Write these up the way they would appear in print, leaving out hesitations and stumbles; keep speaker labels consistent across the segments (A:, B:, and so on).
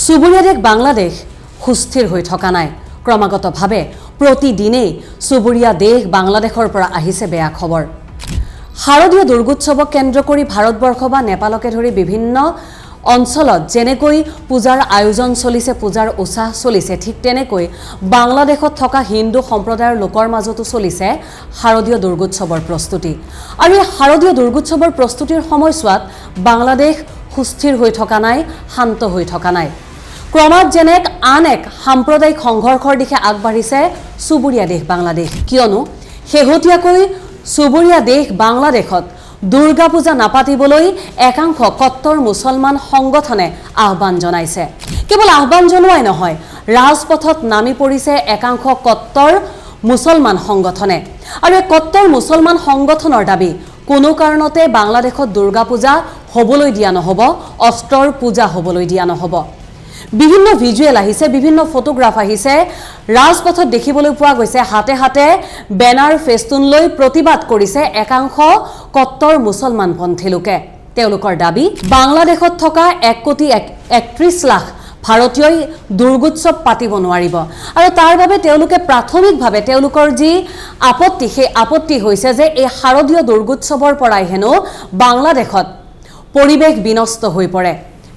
A: চুবুৰীয়া দেশ বাংলাদেশ সুস্থিৰ হৈ থকা নাই। ক্ৰমাগতভাৱে প্ৰতিদিনেই চুবুৰীয়া দেশ বাংলাদেশৰ পৰা আহিছে বেয়া খবৰ। শাৰদীয় দুৰ্গোৎসৱক কেন্দ্ৰ কৰি ভাৰতবৰ্ষ বা নেপালকে ধৰি বিভিন্ন অঞ্চলত যেনেকৈ পূজাৰ আয়োজন চলিছে, পূজাৰ উৎসাহ চলিছে, ঠিক তেনেকৈ বাংলাদেশত থকা হিন্দু সম্প্ৰদায়ৰ লোকৰ মাজতো চলিছে শাৰদীয় দুৰ্গোৎসৱৰ প্ৰস্তুতি। আৰু এই শাৰদীয় দুৰ্গোৎসৱৰ প্ৰস্তুতিৰ সময়ছোৱাত বাংলাদেশ সুস্থিৰ হৈ থকা নাই, শান্ত হৈ থকা নাই। ক্ৰমাৎ যেনে আন এক সাম্প্ৰদায়িক সংঘৰ্ষৰ দিশে আগবাঢ়িছে চুবুৰীয়া দেশ বাংলাদেশ। কিয়নো শেহতীয়াকৈ চুবুৰীয়া দেশ বাংলাদেশত দুৰ্গা পূজা নাপাতিবলৈ একাংশ কট্টৰ মুছলমান সংগঠনে আহ্বান জনাইছে। কেৱল আহ্বান জনোৱাই নহয়, ৰাজপথত নামি পৰিছে একাংশ কট্টৰ মুছলমান সংগঠনে। আৰু এই কট্টৰ মুছলমান সংগঠনৰ দাবী, কোনো কাৰণতে বাংলাদেশত দুৰ্গা পূজা হ'বলৈ দিয়া নহ'ব, অস্ত্ৰৰ পূজা হ'বলৈ দিয়া নহ'ব। বিভিন্ন ভিজুৱেল আহিছে, বিভিন্ন ফটোগ্ৰাফ আহিছে, ৰাজপথত দেখিবলৈ পোৱা গৈছে হাতে হাতে বেনাৰ ফেষ্টুন লৈ প্ৰতিবাদ কৰিছে একাংশ কট্টৰ মুছলমানপন্থী লোকে। তেওঁলোকৰ দাবী, বাংলাদেশত থকা 1,31 লাখ ভাৰতীয়ই দুৰ্গোৎসৱ পাতিব নোৱাৰিব। আৰু তাৰ বাবে তেওঁলোকে প্ৰাথমিকভাৱে তেওঁলোকৰ যি আপত্তি, সেই আপত্তি হৈছে যে এই শাৰদীয় দুৰ্গোৎসৱৰ পৰাই হেনো বাংলাদেশত পৰিৱেশ বিনষ্ট হৈ পৰে।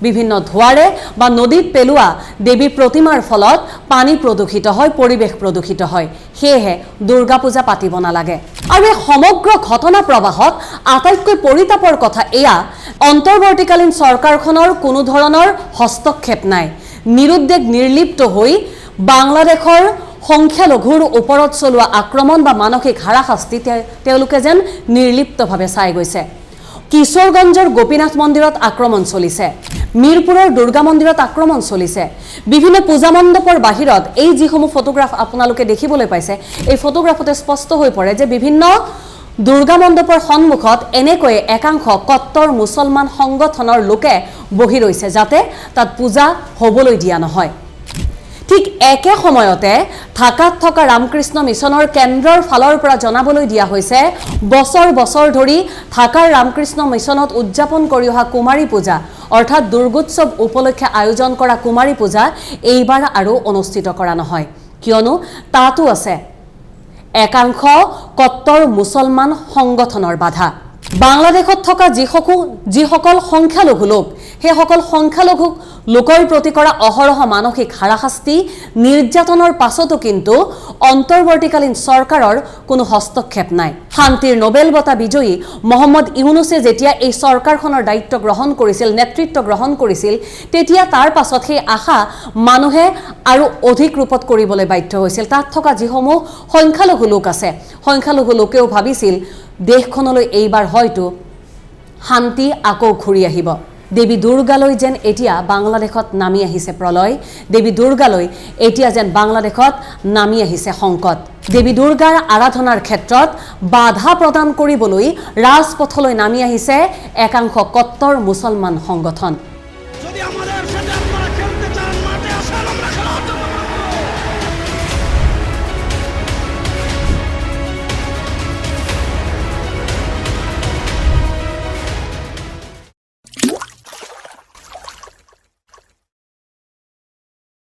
A: বিভিন্ন ধোঁৱাৰে বা নদীত পেলোৱা দেৱী প্ৰতিমাৰ ফলত পানী প্ৰদূষিত হয়, পৰিৱেশ প্ৰদূষিত হয়। সেয়েহে দুৰ্গা পূজা পাতিব নালাগে। আৰু এই সমগ্ৰ ঘটনা প্ৰবাহত আটাইতকৈ পৰিতাপৰ কথা এয়া, অন্তৰ্বৰ্তীকালীন চৰকাৰখনৰ কোনো ধৰণৰ হস্তক্ষেপ নাই। নিৰুদ্বেগ নিৰ্লিপ্ত হৈ বাংলাদেশৰ সংখ্যালঘুৰ ওপৰত চলোৱা আক্ৰমণ বা মানসিক হাৰাশাস্তি তেওঁলোকে যেন নিৰ্লিপ্তভাৱে চাই গৈছে। কিশোৰগঞ্জৰ গোপীনাথ মন্দিৰত আক্ৰমণ চলিছে, মিৰপুৰৰ দুৰ্গা মন্দিৰত আক্ৰমণ চলিছে। বিভিন্ন পূজা মণ্ডপৰ বাহিৰত এই যিসমূহ ফটোগ্ৰাফ আপোনালোকে দেখিবলৈ পাইছে, এই ফটোগ্ৰাফতে স্পষ্ট হৈ পৰে যে বিভিন্ন দুৰ্গা মণ্ডপৰ সন্মুখত এনেকৈ একাংশ কট্টৰ মুছলমান সংগঠনৰ লোকে বহি ৰৈছে, যাতে তাত পূজা হ'বলৈ দিয়া নহয়। ঠিক একে সময়তে ঢাকাত থকা ৰামকৃষ্ণ মিছনৰ কেন্দ্ৰৰ ফালৰ পৰা জনাবলৈ দিয়া হৈছে, বছৰ বছৰ ধৰি ঢাকাৰ ৰামকৃষ্ণ মিছনত উদযাপন কৰি অহা কুমাৰী পূজা অৰ্থাৎ দুৰ্গোৎসৱ উপলক্ষে আয়োজন কৰা কুমাৰী পূজা এইবাৰ আৰু অনুষ্ঠিত কৰা নহয়। কিয়নো তাতো আছে একাংশ কট্টৰ মুছলমান সংগঠনৰ বাধা। বাংলাদেশত থকা যিসকল সংখ্যালঘু লোক, সেইসকল সংখ্যালঘু লোকৰ প্ৰতি কৰা অহৰহ মানসিক হাৰাশাস্তি, নিৰ্যাতনৰ পাছতো কিন্তু অন্তৰ্বৰ্তীকালীন চৰকাৰৰ কোনো হস্তক্ষেপ নাই। শান্তিৰ নোবেল বঁটা বিজয়ী মহম্মদ ইউনুছে যেতিয়া এই চৰকাৰখনৰ দায়িত্ব গ্ৰহণ কৰিছিল, নেতৃত্ব গ্ৰহণ কৰিছিল, তেতিয়া তাৰ পাছত সেই আশা মানুহে আৰু অধিক ৰূপত কৰিবলৈ বাধ্য হৈছিল। তাত থকা যিসমূহ সংখ্যালঘু লোক আছে, সংখ্যালঘু লোকেও ভাবিছিল দেশখনলৈ এইবাৰ হয়তো শান্তি আকৌ ঘূৰি আহিব। দেৱী দুৰ্গালৈ যেন এতিয়া বাংলাদেশত নামি আহিছে প্ৰলয়, দেৱী দুৰ্গালৈ এতিয়া যেন বাংলাদেশত নামি আহিছে সংকট। দেৱী দুৰ্গাৰ আৰাধনাৰ ক্ষেত্ৰত বাধা প্ৰদান কৰিবলৈ ৰাজপথলৈ নামি আহিছে একাংশ কট্টৰ মুছলমান সংগঠন।